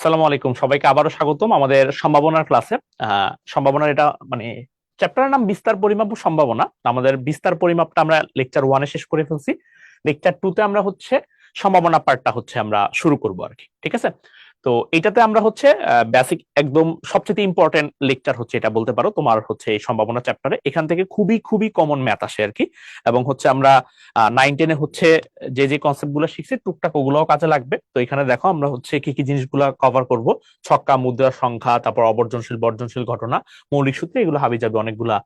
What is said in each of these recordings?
আসসালামু আলাইকুম, সবাইকে আবারও স্বাগতম আমাদের সম্ভাবনার ক্লাসে। সম্ভাবনার এটা মানে চ্যাপ্টারের নাম বিস্তার পরিমাপ ও সম্ভাবনা। আমাদের বিস্তার পরিমাপটা আমরা লেকচার 1-এ শেষ করে ফেলছি। লেকচার 2-তে আমরা হচ্ছে সম্ভাবনা পার্টটা হচ্ছে আমরা শুরু করব আর কি। ঠিক আছে, তো এটাতে আমরা হচ্ছে বেসিক একদম সবচেয়ে ইম্পর্টেন্ট লেকচার হচ্ছে এটা বলতে পারো তোমার হচ্ছে এই সম্ভাবনা চ্যাপ্টারে। এখান থেকে খুবই খুবই কমন ম্যাথ আসে আর কি। এবং হচ্ছে আমরা 9-10-এ হচ্ছে যে যে কনসেপ্ট গুলো শিখছি টুকটাক ওগুলোও কাজে লাগবে। তো এখানে দেখো আমরা হচ্ছে কি কি জিনিসগুলো কভার করব। ছক্কা, মুদ্রার সংখ্যা, তারপর অবর্জনশীল বর্জনশীল ঘটনা, মৌলিক সূত্র, এগুলো হাবি যাবে অনেকগুলা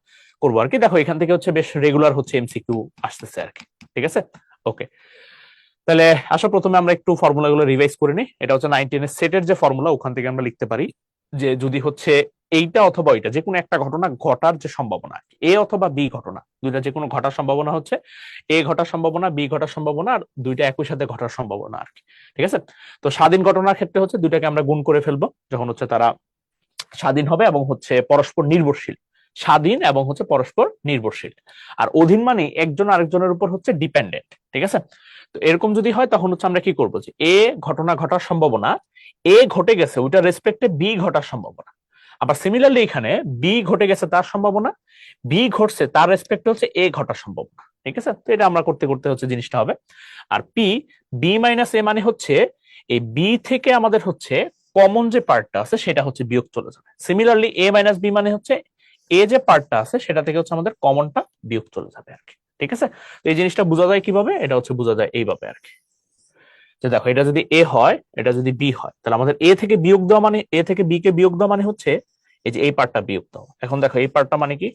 করবো আর কি। দেখো এখান থেকে হচ্ছে বেশ রেগুলার হচ্ছে এমসিকিউ আসতেছে আর কি। ঠিক আছে, ওকে। তাহলে আসো প্রথমে আমরা একটু ফর্মুলা গুলো রিভাইজ করে নিই। এটা হচ্ছে 9-10-এর সেটের যে ফর্মুলা, ওখান থেকে আমরা লিখতে পারি যে যদি হচ্ছে এইটা অথবা ওইটা যে কোনো একটা ঘটনা ঘটার যে সম্ভাবনা, এ অথবা বি ঘটনা, দুইটা যে কোনো ঘটার সম্ভাবনা হচ্ছে এ ঘটার সম্ভাবনা, বি ঘটার সম্ভাবনা, আর দুইটা একই সাথে ঘটার সম্ভাবনা আর কি। ঠিক আছে, তো স্বাধীন ঘটনার ক্ষেত্রে হচ্ছে দুইটাকে আমরা গুণ করে ফেলবো যখন হচ্ছে তারা স্বাধীন হবে এবং হচ্ছে পরস্পর নির্ভরশীল। স্বাধীন এবং হচ্ছে পরস্পর নির্ভরশীল। আর অধীন মানে একজন আরেকজনের উপর হচ্ছে ডিপেন্ডেন্ট। ঠিক আছে, তো এরকম যদি হয় তখন হচ্ছে আমরা কি করবো, যে এ ঘটনা ঘটার সম্ভাবনা এ ঘটে গেছে ওইটার রেসপেক্টে বি ঘটার সম্ভাবনা। আবার সিমিলারলি এখানে বি ঘটে গেছে তার সম্ভাবনা, বি ঘটছে তার রেসপেক্টে হচ্ছে এ ঘটার সম্ভাবনা। ঠিক আছে, তো এটা আমরা করতে করতে হচ্ছে জিনিসটা হবে। আর পি বি মাইনাস এ মানে হচ্ছে এই বি থেকে আমাদের হচ্ছে কমন যে পার্টটা আছে সেটা হচ্ছে বিয়োগ চলে যাবে। সিমিলারলি এ মাইনাস বি মানে হচ্ছে এ যে পার্টটা আছে সেটা থেকে হচ্ছে আমাদের কমনটা বিয়োগ চলে যাবে আর কি। ঠিক আছে, তো এই জিনিসটা বোঝা যায় কিভাবে, এটা হচ্ছে বোঝা যায় এইভাবে আর কি। যে দেখো এটা যদি এ হয়, এটা যদি বি হয়, তাহলে আমাদের এ থেকে বিয়োগ দেওয়া মানে এ থেকে বি কে বিয়োগ দেওয়া মানে হচ্ছে এই যে এই পার্টটা বিয়োগ দেওয়া। এখন দেখো এই পার্টটা মানে কি,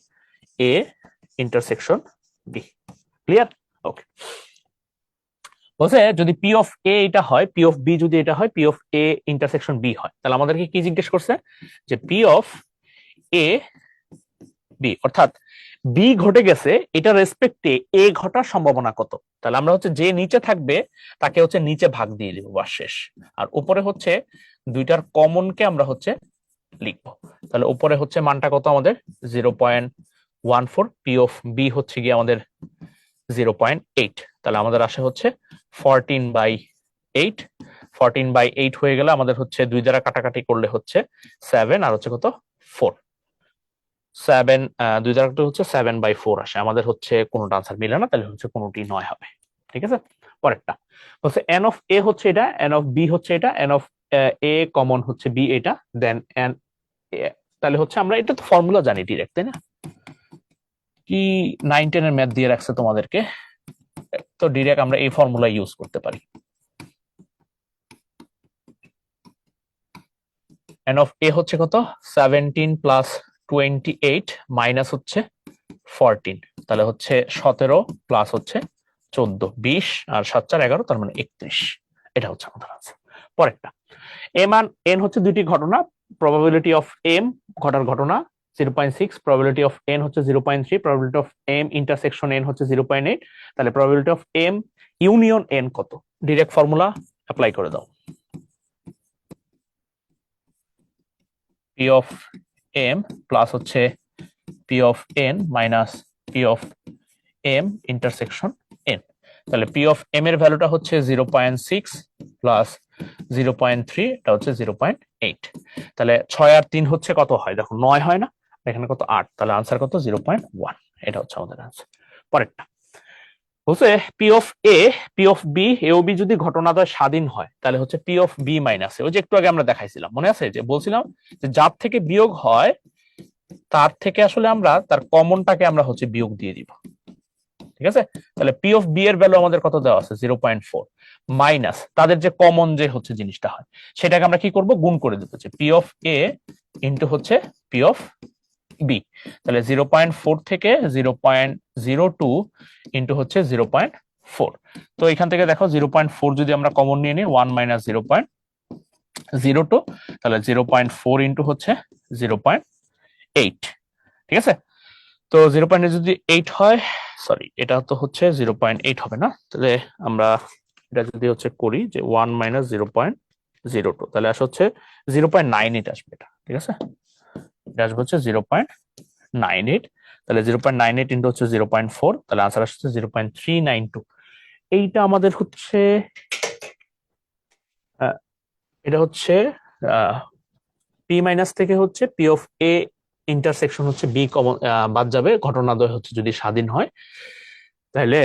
এ ইন্টারসেকশন বি। ক্লিয়ার, ওকে। বলছে যদি পি অফ এ এটা হয়, পি অফ বি যদি এটা হয়, P of A intersection B হয়, তাহলে আমাদেরকে কি জিজ্ঞেস করছে, যে পি অফ এ বি অর্থাৎ বি ঘটে গেছে এটা রেসপেক্টে এ ঘটার সম্ভাবনা কত। তাহলে আমরা হচ্ছে যে নিচে থাকবে তাকে হচ্ছে নিচে ভাগ দিয়ে দিব, বা শেষ। আর উপরে হচ্ছে দুইটার কমন কে আমরা হচ্ছে লিখবো। তাহলে উপরে হচ্ছে মানটা কত আমাদের 0.14, পি অফ বি হচ্ছে গিয়ে আমাদের 0.8। তাহলে আমাদের আসে হচ্ছে 14/8। 14/8 হয়ে গেলে আমাদের হচ্ছে দুই দ্বারা কাটাকাটি করলে হচ্ছে 7, আর হচ্ছে কত 4। 7 দুই দ্বারা কাটলে হচ্ছে 7/4 আসে। আমাদের হচ্ছে কোনোটা আনসার মিলে না, তাহলে হচ্ছে কোনোটি নয় হবে। ঠিক আছে, পরেরটা হচ্ছে এন অফ এ হচ্ছে এটা, এন অফ বি হচ্ছে এটা, এন অফ এ কমন হচ্ছে বি এটা, দেন এন। তাহলে হচ্ছে আমরা এটা তো ফর্মুলা জানি ডিরেক্ট, তাই না? কি 9-10-এর ম্যাথ দিয়ে রাখছে তোমাদেরকে, তো ডিরেক্ট আমরা এই ফর্মুলা ইউজ করতে পারি। এন অফ এ হচ্ছে কত, 17 প্লাস 28 মাইনাস হচ্ছে 14, তাহলে হচ্ছে 17 প্লাস হচ্ছে 14, 20, আর 7 4 11, তার মানে 31। এটা হচ্ছে আমাদের আনসার। পরেরটা এম আর এন হচ্ছে দুইটি ঘটনা, প্রবাবিলিটি অফ এম ঘটার ঘটনা 0.6, প্রবাবিলিটি অফ এন হচ্ছে 0.3, probability of M intersection N হচ্ছে 0.8। তাহলে probability of M union N কত, ডিরেক্ট ফর্মুলা অ্যাপ্লাই করে দাও। পি অফ এম প্লাস হচ্ছে P of N minus P of M intersection N. তাহলে পি অফ এম এর ভ্যালুটা হচ্ছে 0.6 প্লাস 0.3, এটা হচ্ছে 0.8। তাহলে 6 আর 3 হচ্ছে কত হয়, দেখো 9 হয় না, এখানে কত 8, তাহলে আনসার কত 0.1। এটা হচ্ছে আমাদের আনসার। পরেরটা হচ্ছে P of A P of B A ও বি যদি ঘটনাদ্বয় স্বাধীন হয়, তাহলে হচ্ছে পি অফ বি মাইনাস ওই যে একটু আগে আমরা দেখাইছিলাম, মনে আছে যে বলছিলাম যে যার থেকে বিয়োগ হয় তার থেকে আসলে আমরা তার কমনটাকে আমরা হচ্ছে বিয়োগ দিয়ে দিব। ঠিক আছে, তাহলে পি অফ বি এর ভ্যালু আমাদের কত দেওয়া আছে 0.4, মাইনাস তাদের যে কমন যে হচ্ছে জিনিসটা হয় সেটাকে আমরা কি করব, গুণ করে দিতে হচ্ছে পি অফ এ ইন্টু হচ্ছে পি অফ বি। তাহলে 0.4 থেকে 0.02 ইন্টু হচ্ছে 0.4। তো এখান থেকে দেখো 0.4 যদি আমরা কমন নিয়ে নিই, 1 মাইনাস 0.02, তাহলে 0.4 ইন্টু হচ্ছে 0.8। ঠিক আছে, তো 0.8 যদি 8 হয়, সরি এটা তো হচ্ছে 0.8 হবে না, তাহলে আমরা এটা যদি হচ্ছে করি যে 1 মাইনাস 0.02, তাহলে আসলে হচ্ছে 0.98 আসবে এটা। ঠিক আছে, এটা আসবে হচ্ছে 0.98। তাহলে 0.98 ইন্টু হচ্ছে 0.4, তাহলে আনসার আসছে 0.392। এইটা আমাদের হচ্ছে এটা হচ্ছে পি মাইনাস থেকে হচ্ছে পি অফ এ ইন্টারসেকশন হচ্ছে বি কমন বাদ যাবে, ঘটনাদ্বয় হচ্ছে যদি স্বাধীন হয়। তাহলে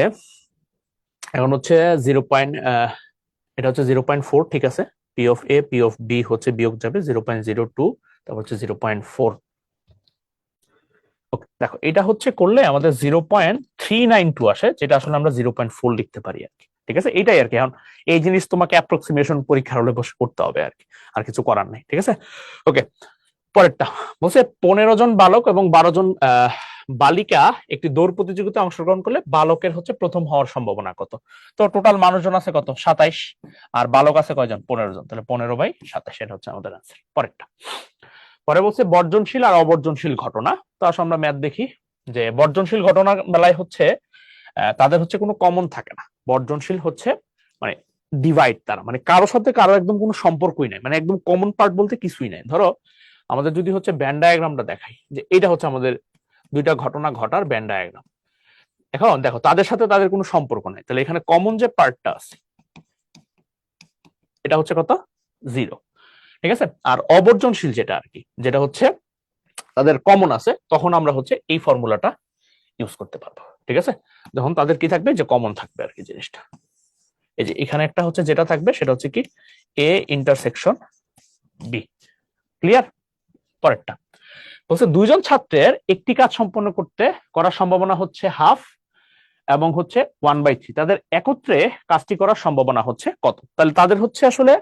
এখন হচ্ছে 0. এটা হচ্ছে 0.4, ঠিক আছে। P of A P of B হচ্ছে বিয়োগ যাবে 0.02, তারপর হচ্ছে 0.4। ওকে, দেখো এটা হচ্ছে করলে আমাদের 0.392 আসে, যেটা আসলে আমরা 0.4 লিখতে পারি আর কি। ঠিক আছে, এটাই আর কি। এখন এই জিনিস তোমাকে অ্যাপ্রক্সিমেশন পরীক্ষার হলে বসে করতে হবে আর কি, আর কিছু করার নেই। ঠিক আছে, ওকে। পরেরটা বলছে 15 জন বালক এবং 12 জন বালিকা একটি দৌড় প্রতিযোগিতায় অংশগ্রহণ করলে বালকের হচ্ছে প্রথম হওয়ার সম্ভাবনা কত? তো টোটাল মানুষজন আছে কত? 27, আর বালক আছে কয়জন? 15 জন। তাহলে 15/27, এটা হচ্ছে আমাদের আনসার। পরেরটা, পরে বলছে বর্জনশীল আর অবর্জনশীল ঘটনা। তো আসলে আমরা ম্যাথ দেখি যে বর্জনশীল ঘটনার বেলায় হচ্ছে তাদের হচ্ছে কোনো কমন থাকে না। বর্জনশীল হচ্ছে মানে ডিভাইড, তারা মানে কারোর সাথে কারো একদম কোনো সম্পর্কই নাই, মানে একদম কমন পার্ট বলতে কিছুই নাই। ধরো আমাদের যদি হচ্ছে ব্যান ডায়াগ্রামটা দেখাই, যে এটা হচ্ছে আমাদের দুইটা ঘটনা ঘটার ব্যান ডায়াগ্রাম। এখন দেখো তাদের সাথে তাদের কোনো সম্পর্ক নাই, তাহলে এখানে কমন যে পার্টটা আছে এটা হচ্ছে কত? 0। ঠিক আছে, আর অবর্জনশীল যেটা আর কি, যেটা হচ্ছে তাদের কমন আছে, তখন আমরা হচ্ছে এই ফর্মুলাটা ইউজ করতে পারবো। ঠিক আছে, যখন তাদের কি থাকবে, যে কমন থাকবে আর কি জিনিসটা। এই যে এখানে একটা হচ্ছে যেটা থাকবে সেটা হচ্ছে কি এ ইন্টারসেকশন বি। ক্লিয়ার? পরেরটা বলছে দুইজন ছাত্রের একটি কাজ সম্পন্ন করতে করার সম্ভাবনা হচ্ছে হাফ এবং হচ্ছে 1/3, তাদের একত্রে কাজটি করার সম্ভাবনা হচ্ছে কত? তাহলে তাদের হচ্ছে আসলে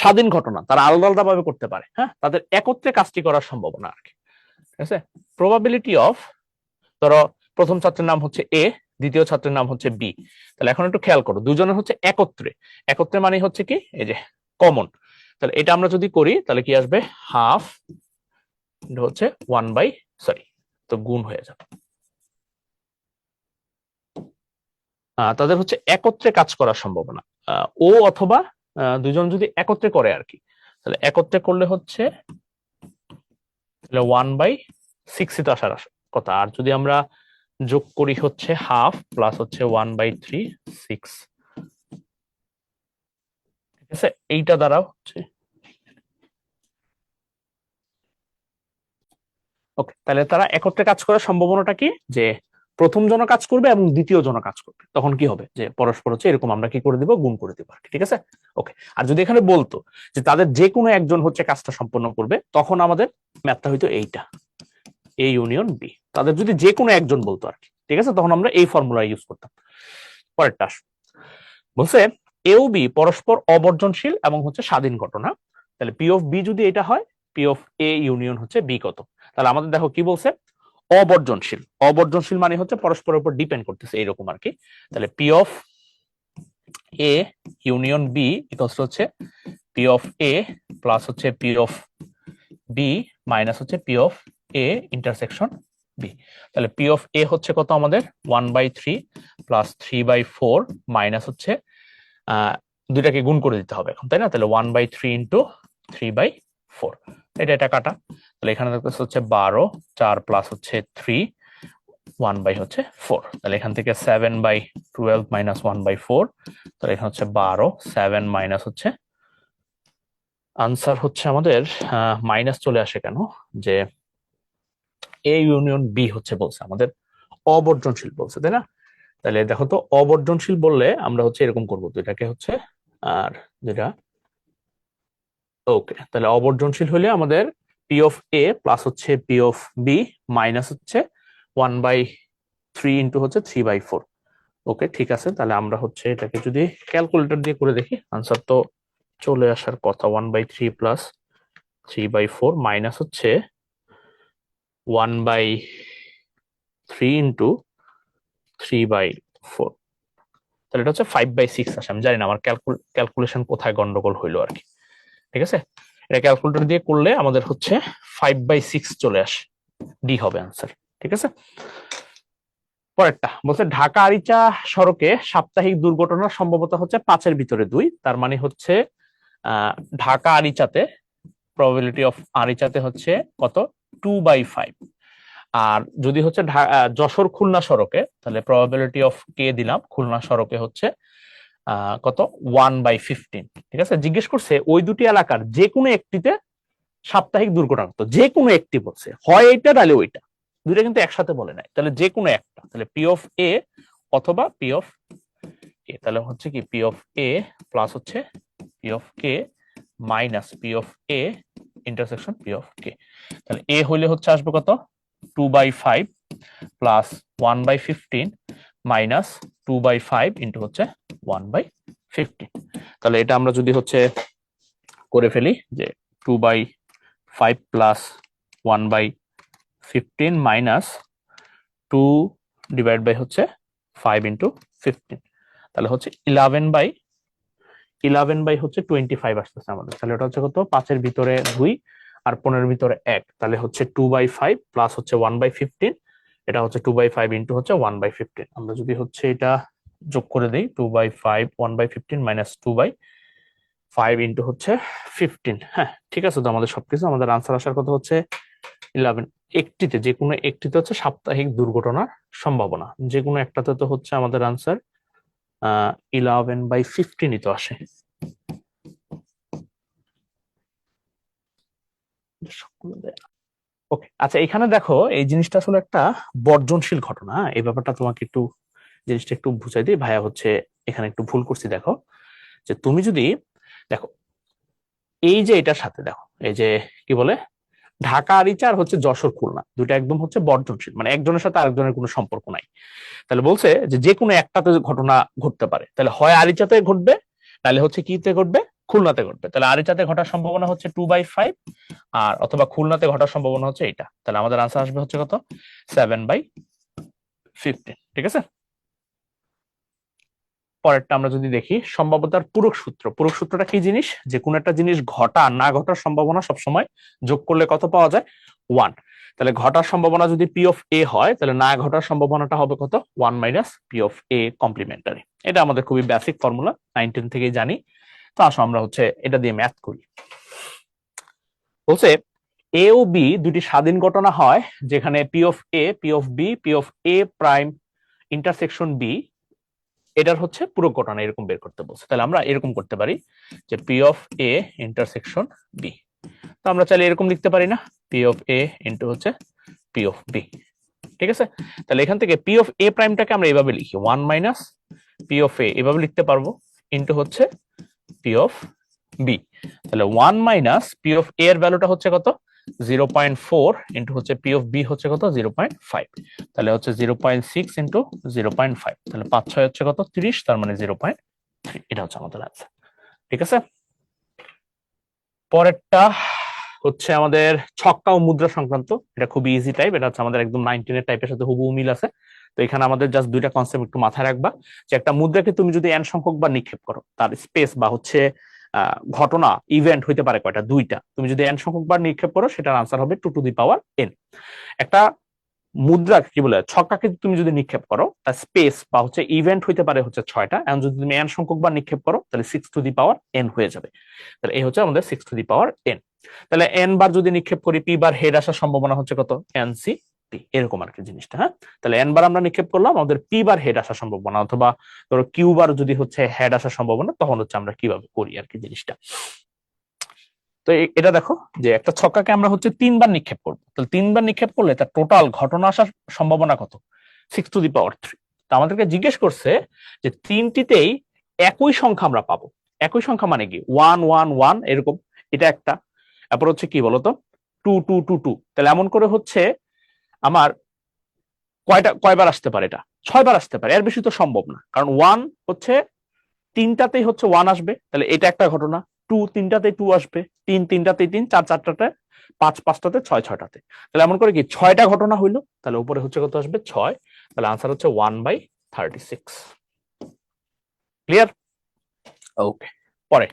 স্বাধীন ঘটনা, তারা আলাদা আলাদা ভাবে করতে পারে। হ্যাঁ, তাদের একত্রে কাজটি করার সম্ভাবনা আর কি। ঠিক আছে, প্রবাবিলিটি অফ, ধরো প্রথম ছাত্রের নাম হচ্ছে এ, দ্বিতীয় ছাত্রের নাম হচ্ছে বি। তাহলে এখন একটু খেয়াল করো, দুজনের হচ্ছে একত্রে, একত্রে মানে হচ্ছে কি এই যে কমন। তাহলে এটা আমরা যদি করি তাহলে কি আসবে? হাফ হচ্ছে 1 বাই, সরি, তো গুণ হয়ে যাবে। তাদের হচ্ছে একত্রে কাজ করার সম্ভাবনা, ও অথবা দুজন যদি একত্রে করে আর কি, তাহলে একত্রে করলে হচ্ছে 1/6 তো আসার কথা। আর যদি আমরা যোগ করি হচ্ছে হাফ প্লাস হচ্ছে 1/3, 6। ঠিক আছে, এইটা দ্বারা হচ্ছে ওকে। তাহলে তারা একত্রে কাজ করার সম্ভাবনাটা কি, যে প্রথম জন কাজ করবে এবং দ্বিতীয় জন কাজ করবে, তখন কি হবে, যে পরস্পর হচ্ছে এরকম আমরা কি করে দিব, গুণ করে দিব। ঠিক আছে, ওকে। আর যদি এখানে বলতো যে তাদের যে কোনো একজন হচ্ছে কাজটা সম্পন্ন করবে, তখন আমাদের ম্যাথটা হইতো এইটা, এ ইউনিয়ন বি। তাদের যদি যে কোনো একজন বলতো আর কি, ঠিক আছে, তখন আমরা এই ফর্মুলা ইউজ করতাম। পরেরটা বলছে এ ও বি পরস্পর অবর্জনশীল এবং হচ্ছে স্বাধীন ঘটনা। তাহলে পি অফ বি যদি এটা হয়, পি অফ এ ইউনিয়ন হচ্ছে বি কত? তাহলে আমাদের দেখো কি বলছে, অবর্জনশীল। অবর্জনশীল মানে হচ্ছে পরস্পরের উপর ডিপেন্ড করতেছে, এইরকম আর কি। তাহলে P of A union B equals হচ্ছে পি অফ এ প্লাস হচ্ছে পি অফ বি মাইনাস হচ্ছে P of A intersection B. তাহলে পি অফ এ হচ্ছে কত আমাদের? 1/3 প্লাস 3/4 মাইনাস হচ্ছে দুইটাকে গুণ করে দিতে হবে এখন, তাই না? তাহলে 1/3 ইন্টু 3/4, এটা কাটা। তাহলে এখানে হচ্ছে 12, 4 প্লাস হচ্ছে 3, 1/4। তাহলে এখান থেকে 7/12 মাইনাস 1/4, তাহলে এখানে হচ্ছে 12, 7 মাইনাস হচ্ছে আনসার হচ্ছে আমাদের মাইনাস চলে আসে কেন, যে এ ইউনিয়ন বি হচ্ছে বলছে আমাদের অবর্জনশীল বলছে, তাই না? তাহলে দেখো তো, অবর্জনশীল বললে আমরা হচ্ছে এরকম করবো, দুইটাকে হচ্ছে আর যেটা ওকে। তাহলে অবর্জনশীল হলে আমাদের পি অফ এ প্লাস হচ্ছে পি অফ বি মাইনাস হচ্ছে 1/3 ইন্টু হচ্ছে 3/4। ওকে, ঠিক আছে। তাহলে আমরা হচ্ছে এটাকে যদি ক্যালকুলেটর দিয়ে করে দেখি, আনসার তো চলে আসার কথা। 1/3 প্লাস 3/4 মাইনাস হচ্ছে 1/3 ইন্টু 3/4, তাহলে এটা হচ্ছে 5/6 আসে। আমি জানি না আমার ক্যালকুলেশন কোথায় গন্ডগোল হইলো আর কি। ঠিক আছে, এটা ক্যালকুলেটর দিয়ে করলে আমাদের হচ্ছে 5/6 চলে আসে, ডি হবে আনসার। ঠিক আছে, পরেরটা বলছে ঢাকা আরিচা সড়কে সাপ্তাহিক দুর্ঘটনার সম্ভাবনা হচ্ছে 5-এর ভিতরে 2। তার মানে হচ্ছে ঢাকা আরিচাতে প্রবাবিলিটি অফ আরিচাতে হচ্ছে কত? 2/5। আর যদি হচ্ছে যশোর খুলনা সড়কে, তাহলে প্রবাবিলিটি অফ কে দিলাম, খুলনা সড়কে হচ্ছে কত 1/15। ঠিক আছে, জিজ্ঞেস করছে ওই দুটি এলাকার যে কোনো একটিতে সাপ্তাহিক দুর্ঘটনা কত, যে কোনো একটি বলছে, হয় এইটা তাহলে ওইটা, দুইটা কিন্তু একসাথে বলে নাই, তাহলে যে কোনো একটা, তাহলে পি অফ এ অথবা পি অফ এ, তাহলে হচ্ছে কি পি অফ এ প্লাস হচ্ছে P of K minus P of A intersection P of K. তাহলে এ হইলে হচ্ছে আসবে কত 2/5 প্লাস 1/15 মাইনাস 2/5 ইন্টু হচ্ছে 1/15। তাহলে এটা আমরা যদি হচ্ছে করে ফেলি যে 2/5 প্লাস 1/15 মাইনাস 2 ডিভাইড বাই হচ্ছে 5 ইন্টু 15, তাহলে হচ্ছে 11/11 হচ্ছে 25 আসতেছে আমাদের। তাহলে এটা হচ্ছে কত 5-এর ভিতরে 2 আর 15-এর ভিতরে 1, তাহলে হচ্ছে 2/5 প্লাস হচ্ছে 1/15, এটা হচ্ছে 2/5 ইন্টু হচ্ছে 1/15। আমরা যদি হচ্ছে এটা যোগ করে দেই 2/5 1/15 মাইনাস 2/5 ইন্টু হচ্ছে 15। হ্যাঁ ঠিক আছে, তো আমাদের সবকিছু, আমাদের আনসার আসার কথা হচ্ছে 11। একটিতে, যে কোনো একটিতে হচ্ছে সাপ্তাহিক দুর্ঘটনার সম্ভাবনা, যে কোনো একটাতে তো হচ্ছে আমাদের আনসার 11/15 তো আসে। ওকে, আচ্ছা এখানে দেখো এই জিনিসটা আসলে একটা বর্জনশীল ঘটনা। এই ব্যাপারটা তোমাকে একটু জিনিসটা একটু বুঝাই দিই ভাইয়া, হচ্ছে এখানে একটু ভুল করছি। দেখো যে তুমি যদি দেখো এই যে এটার সাথে দেখো এই যে কি বলে ঢাকা আরিচা আর হচ্ছে যশোর খুলনা, দুটো একদম হচ্ছে বর্জনশীল, মানে একজনের সাথে আরেকজনের কোনো সম্পর্ক নাই। তাহলে বলছে যে যে কোনো একটাতে ঘটনা ঘটতে পারে, তাহলে হয় আরিচাতে ঘটবে, তাহলে হচ্ছে কিতে ঘটবে, খুলনাতে ঘটবে। তাহলে আরিচাতে ঘটার সম্ভাবনা হচ্ছে 2/5 আর অথবা খুলনাতে ঘটার সম্ভাবনা হচ্ছে এটা। তাহলে আমাদের আনসার আসবে হচ্ছে কত 7/15। ঠিক আছে, পরেরটা আমরা যদি দেখি সম্ভাব্যতার পূরক সূত্র। পূরক সূত্রটা কি জিনিস, যে কোন একটা জিনিস ঘটা না ঘটার সম্ভাবনা সবসময় যোগ করলে কত পাওয়া যায় 1। তাহলে ঘটার সম্ভাবনা যদি পি অফ এ হয়, তাহলে না ঘটার সম্ভাবনাটা হবে কত 1 minus P of A complementary. এটা আমাদের খুবই বেসিক ফর্মুলা, 9-10 থেকেই জানি। তো আসো আমরা হচ্ছে এটা দিয়ে ম্যাথ করি। বলছে এ ও বি দুটি স্বাধীন ঘটনা হয় যেখানে P of A P of B P of A prime intersection B, এটার হচ্ছে পুরো ঘটনা এরকম বের করতে বলছে। তাহলে আমরা এরকম করতে পারি যে P of A intersection B, তো আমরা চাইলে এরকম লিখতে পারি না, পি অফ এ ইন্টু হচ্ছে পি অফ বি। ঠিক আছে, তাহলে এখান থেকে পি অফ এ প্রাইমটাকে আমরা এভাবে লিখি 1 মাইনাস পি অফ এ, এভাবে লিখতে পারবো, ইন্টু হচ্ছে পি অফ বি। তাহলে 1 মাইনাস পি অফ এ এর ভ্যালুটা হচ্ছে কত 0.4 ইন্টু হচ্ছে পি অফ বি হচ্ছে কত 0.5, তাহলে হচ্ছে 0.6 ইন্টু 0.5, তাহলে 5-6 হচ্ছে কত 30, তার মানে 0.3। এটা হচ্ছে আমাদের আনসার। ঠিক আছে, পরেরটা হচ্ছে আমাদের ছক্কা ও মুদ্রা সংক্রান্ত। এটা খুবই ইজি টাইপ, এটা হচ্ছে আমাদের একদম 19-এর টাইপের সাথে হুবহু মিল আছে। তো এখানে আমাদের জাস্ট দুইটা কনসেপ্ট একটু মাথায় রাখবা, যে একটা মুদ্রাকে তুমি যদি এন সংখ্যক বার নিক্ষেপ করো, তার স্পেস বা হচ্ছে ঘটনা ইভেন্ট হইতে পারে কয়টা, দুইটা। তুমি যদি এন সংখ্যক বার নিক্ষেপ করো, সেটার আনসার হবে 2 টু দি পাওয়ার এন। একটা মুদ্রা কি বলে ছক্কাকে তুমি যদি নিক্ষেপ করো, তার স্পেস বা হচ্ছে ইভেন্ট হইতে পারে হচ্ছে 6টা, এখন যদি তুমি এন সংখ্যক বার নিক্ষেপ করো তাহলে 6 টু দি পাওয়ার এন হয়ে যাবে। তাহলে এই হচ্ছে আমাদের 6 টু দি পাওয়ার এন। তাহলে এন বার যদি নিক্ষেপ করি, পি বার হেড আসার সম্ভাবনা হচ্ছে কত এন সি পি, এরকম আর কি জিনিসটা। হ্যাঁ, তাহলে এন বার আমরা নিক্ষেপ করলাম, আমাদের পি বার হেড আসার সম্ভাবনা, অথবা ধরো কিউ বার যদি হচ্ছে হেড আসার সম্ভাবনা, তখন হচ্ছে আমরা কিভাবে করি আর কি জিনিসটা। তো এটা দেখো যে একটা ছক্কাকে আমরা হচ্ছে 3 বার নিক্ষেপ করবো, তাহলে 3 বার নিক্ষেপ করলে তার টোটাল ঘটনা আসার সম্ভাবনা কত 6 টু দি পাওয়ার 3। তো আমাদেরকে জিজ্ঞেস করছে যে তিনটিতেই একই সংখ্যা আমরা পাবো। একই সংখ্যা মানে কি 1 1 1 এরকম, এটা একটা। তারপর হচ্ছে কি বলতো 2 2 2 2, তাহলে এমন করে হচ্ছে আমার কয়বার আসতে পারে, এটা 6বার আসতে পারে, এর বেশি তো সম্ভব না, কারণ 1 হচ্ছে 3টাতেই হচ্ছে 1 আসবে, তাহলে এটা একটা ঘটনা। 2 3টাতে 2 আসবে, 3 3টাতে 3, 4 4টাতে 5 5টাতে 6 6টাতে, তাহলে এমন করে কি 6টা ঘটনা হইলো, তাহলে উপরে হচ্ছে কত আসবে 6, তাহলে আনসার হচ্ছে 1/36। ক্লিয়ার? ওকে, পরে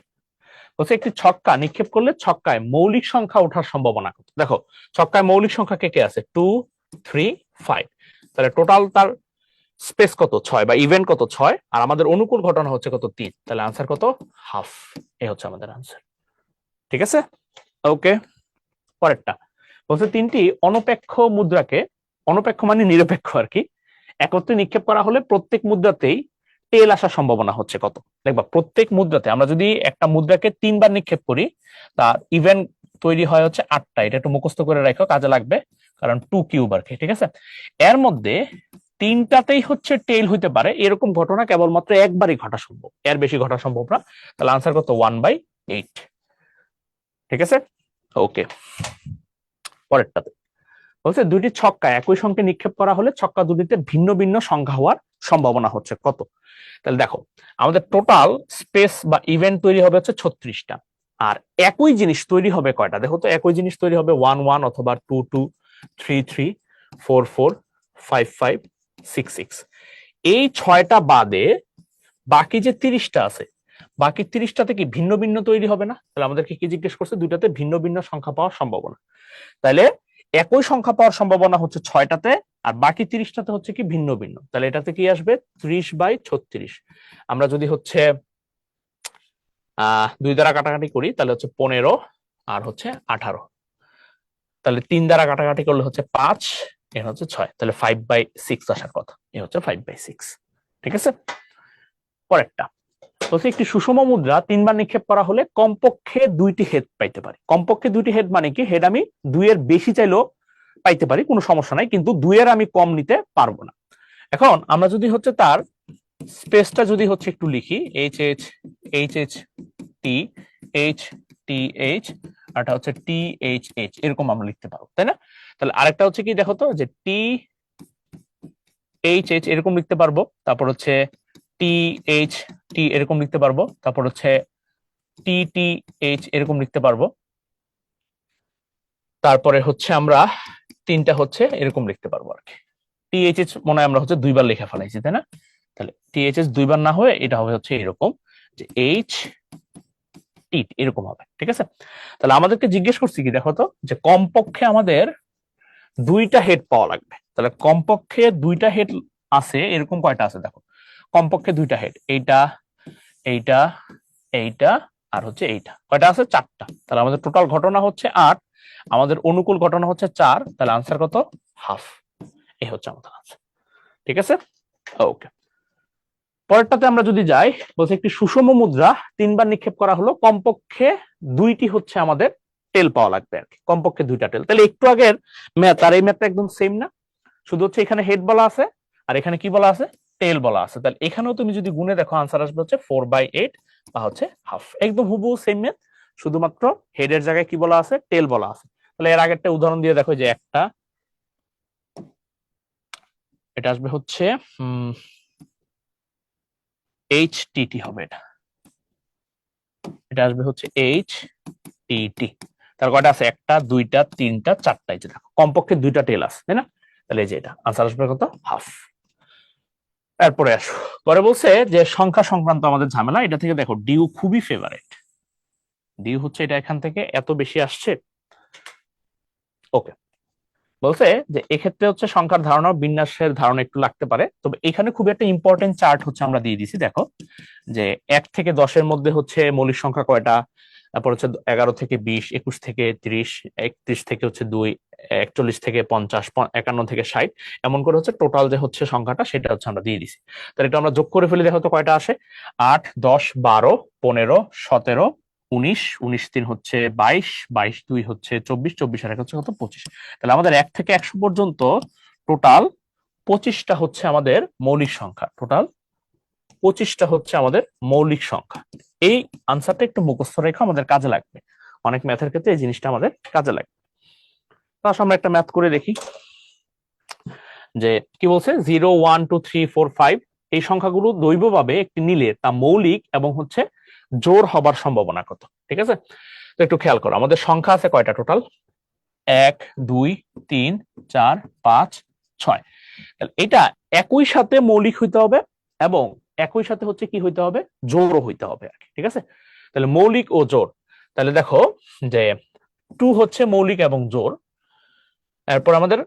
হচ্ছে একটি ছক্কা নিক্ষেপ করলে ছক্কায় মৌলিক সংখ্যা ওঠার সম্ভাবনা কত। দেখো ছক্কায় মৌলিক সংখ্যা কে কে আছে 2 3 5, তাহলে টোটাল তার স্পেস কত 6 বা ইভেন্ট কত 6, আর আমাদের অনুকূল ঘটনা হচ্ছে কত 3, তাহলে আনসার কত হাফ। এ হচ্ছে আমাদের আনসার। ঠিক আছে, ওকে, পরেরটা বলছে তিনটি অনপেক্ষ মুদ্রাকে, অনপেক্ষ মানে নিরপেক্ষ আর কি, একত্রে নিক্ষেপ করা হলে প্রত্যেক মুদ্রাতেই টেল আসার সম্ভাবনা হচ্ছে কত। দেখবা প্রত্যেক মুদ্রাতে আমরা যদি একটা মুদ্রাকে 3 বার নিক্ষেপ করি, তার ইভেন্ট তৈরি হয় হচ্ছে 8টা। এটা একটু মুখস্থ করে রাখো, কাজে লাগবে, কারণ 2 কিউব আর কি। ঠিক আছে, এর মধ্যে 3টাতেই হচ্ছে টেল হইতে পারে, এরকম ঘটনা কেবলমাত্র একবারই ঘটা সম্ভব, এর বেশি ঘটা সম্ভব না। তাহলে আনসার কত? 1/8। ঠিক আছে, ওকে। পরেরটাতে বলছে দুইটি ছক্কা একই সঙ্গে নিক্ষেপ করা হলে ছক্কা দুটিতে ভিন্ন ভিন্ন সংখ্যা হওয়ার সম্ভাবনা হচ্ছে কত। তাহলে দেখো, আমাদের টোটাল স্পেস বা ইভেন্ট তৈরি হবে হচ্ছে 36টা, আর একই জিনিস তৈরি হবে কয়টা? দেখো তো, একই জিনিস তৈরি হবে 1 1 অথবা 2 2, 3 3, 4 4, 5 5, 6 6। এই 6টা বাদে বাকি যে 30টা আছে, বাকি 30টাতে কি ভিন্ন ভিন্ন তৈরি হবে না? তাহলে আমাদেরকে কি জিজ্ঞেস করছে? দুইটাতে ভিন্ন ভিন্ন সংখ্যা পাওয়ার সম্ভাবনা। তাহলে একই সংখ্যা পাওয়ার সম্ভাবনা হচ্ছে 6টাতে, আর বাকি 30টাতে হচ্ছে কি ভিন্ন ভিন্ন। তাহলে এটাতে কি আসবে? 30/36। আমরা যদি হচ্ছে 2 দ্বারা কাটাকাটি করি তাহলে হচ্ছে 15 আর হচ্ছে 18। তাহলে 3 দ্বারা কাটাকাটি করলে হচ্ছে 5, এ হচ্ছে 6। তাহলে 5/6 আসার কথা, এ হচ্ছে 5/6। ঠিক আছে, পরেরটা বলছে একটি সুষম মুদ্রা 3 বার নিক্ষেপ করা হলে কমপক্ষে 2টি হেড পাইতে পারি। কমপক্ষে 2টি হেড মানে কি? হেড আমি 2 এর বেশি চাইলেও পাইতে পারি, কোনো সমস্যা নাই, কিন্তু 2 এর আমি কম নিতে পারবো না। এখন আমরা যদি হচ্ছে তার স্পেসটা যদি হচ্ছে একটু লিখি, H H H H T H T H, আর এটা হচ্ছে টি এইচ এইচ, এরকম আমরা লিখতে পারবো, তাই না? তাহলে আরেকটা হচ্ছে কি দেখো তো, যে টি এইচ এইচ এরকম লিখতে পারবো, তারপর হচ্ছে টি এইচ টি এরকম লিখতে পারবো, তারপর হচ্ছে টি টি এইচ এরকম লিখতে পারবো, তারপরে হচ্ছে আমরা 3টা হচ্ছে এরকম লিখতে পারবো আর কি। টি এইচ এইচ মনে হয় আমরা হচ্ছে 2 বার লেখা ফেলাইছি, তাই না? তাহলে টি এইচ এইচ 2 বার না হয়ে এটা হবে হচ্ছে এরকম, যে এইচ টি এরকম হবে। ঠিক আছে, তাহলে আমাদেরকে জিজ্ঞেস করছি কি দেখো তো, যে কমপক্ষে আমাদের 2টা হেড পাওয়া লাগবে। তাহলে কমপক্ষে 2টা হেড আছে, এরকম কয়টা আছে দেখো, কমপক্ষে 2টা হেড, এইটা এইটা এইটা আর হচ্ছে এইটা, কয়টা আছে? 4টা। তাহলে আমাদের টোটাল ঘটনা হচ্ছে 8, আমাদের অনুকূল ঘটনা হচ্ছে 4। তাহলে আনসার কত? হাফ। এই হচ্ছে আমাদের আনসার। ঠিক আছে, ওকে। পরেরটাতে আমরা যদি যাই, বলছে একটি সুষম মুদ্রা 3 বার নিক্ষেপ করা হলো, কমপক্ষে 2টি হচ্ছে আমাদের টেল পাওয়া লাগবে আর কি, কমপক্ষে 2টা টেল। তাহলে একটু আগের ম্যাথ আর এই ম্যাথটা একদম সেম না? শুধু হচ্ছে এখানে হেড বলা আছে আর এখানে কি বলা আছে? টেল বলা আছে। তাহলে এখানেও তুমি যদি গুণে দেখো আনসার আসবে হচ্ছে 4/8 বা হচ্ছে হাফ। একদম হুবহু সেম ম্যাথ, শুধুমাত্র হেডের জায়গায় কি বলা আছে? টেল বলা আছে। তাহলে এর আগেরটা উদাহরণ দিয়ে দেখো, যে একটা, এটা আসবে হচ্ছে এইচ টি টি হবে, এটা এটা আসবে হচ্ছে এইচ টি টি। তার কয়টা আছে? 1টা 2টা 3টা 4টা, এই যে দেখো কমপক্ষে 2টা টেল আছে, তাই না? তাহলে এই যে এটা আনসার আসবে কত? হাফ। এরপরে আসো, পরে বলছে যে সংখ্যা সংক্রান্ত আমাদের ঝামেলা, এটা থেকে দেখো ডিউ খুবই ফেভারিট, ডিউ হচ্ছে এটা এখান থেকে এত বেশি আসছে। ওকে, বলছে যে এক্ষেত্রে হচ্ছে সংখ্যার ধারণা বিন্যাসের ধারণা একটু লাগতে পারে, তবে এখানে খুব একটা ইম্পর্টেন্ট চার্ট হচ্ছে আমরা দিয়ে দিছি। দেখো যে 1 থেকে 10-এর মধ্যে হচ্ছে মৌলিক সংখ্যা কয়টা, তারপর হচ্ছে 11 থেকে 20, 21 থেকে 30, 31 থেকে হচ্ছে 2, 41 থেকে 50, 51 থেকে 60, এমন করে হচ্ছে টোটাল যে হচ্ছে সংখ্যাটা সেটা হচ্ছে আমরা দিয়ে দিছি। তাহলে এটা আমরা যোগ করে ফেলি, দেখো তো কয়টা আসে? 8 10 12 15 17 19, 19 3 হচ্ছে 22, 22 2 হচ্ছে 24, 24 আর 1 হচ্ছে কত? 25। তাহলে আমাদের 1 থেকে 100 পর্যন্ত টোটাল 25টা হচ্ছে আমাদের মৌলিক সংখ্যা, টোটাল 25টা হচ্ছে আমাদের মৌলিক সংখ্যা। এই আনসারটা একটু মুখস্থ রেখে আমাদের কাজে লাগবে, অনেক ম্যাথের ক্ষেত্রে এই জিনিসটা আমাদের কাজে লাগবে। তাহলে আমরা একটা ম্যাথ করে দেখি, যে কি বলছে 0 1 2 3 4 5 এই সংখ্যাগুলো দৈবভাবে একটি নিলে তা মৌলিক এবং হচ্ছে জোড় হবার সম্ভাবনা কত। ঠিক আছে, তো একটু খেয়াল করো, আমাদের সংখ্যা আছে কয়টা টোটাল? 1 2 3 4 5 6। এটা একই সাথে মৌলিক হইতে হবে এবং একই সাথে হচ্ছে কি হইতে হবে? জোড়ও হইতে হবে আর কি। ঠিক আছে, তাহলে মৌলিক ও জোড়। তাহলে দেখো যে 2 হচ্ছে মৌলিক এবং জোড়, এরপর আমাদের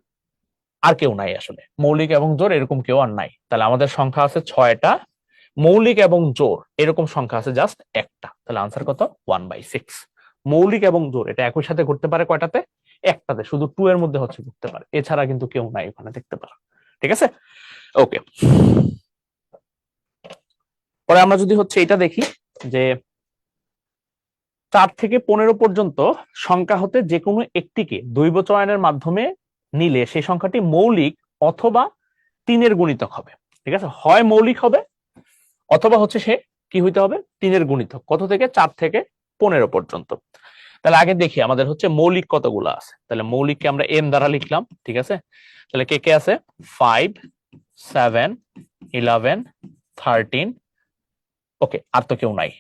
আর কেউ নাই, আসলে মৌলিক এবং জোড় এরকম কেউ আর নাই। তাহলে আমাদের সংখ্যা আছে 6টা, মৌলিক এবং জোড় এরকম সংখ্যা আছে জাস্ট একটা। তাহলে আনসার কত? 1/6। মৌলিক এবং জোড় এটা একই সাথে ঘটতে পারে কয়টাতে? একটাতে, শুধু 2 এর মধ্যে হচ্ছে ঘটতে পারে, এছাড়া কিন্তু কেউ নাই ওখানে, দেখতে পারো। ঠিক আছে, ওকে। পরে আমরা যদি হচ্ছে এটা দেখি যে 4 থেকে 15 পর্যন্ত সংখ্যা হতে যে কোনো একটিকে দৈব চয়নের মাধ্যমে নিলে সেই সংখ্যাটি মৌলিক অথবা 3-এর গুণিতক হবে। ঠিক আছে, হয় মৌলিক হবে অথবা হচ্ছে সে কি হইতে হবে 3-এর গুণিতক। কত থেকে? 4 থেকে 15 পর্যন্ত। তাহলে আগে দেখি আমাদের হচ্ছে মৌলিক কতগুলো আছে। তাহলে মৌলিককে আমরা m দ্বারা লিখলাম। ঠিক আছে, তাহলে কে কে আছে? 5, 7, 11, 13। ওকে, আর তো কেউ নাই।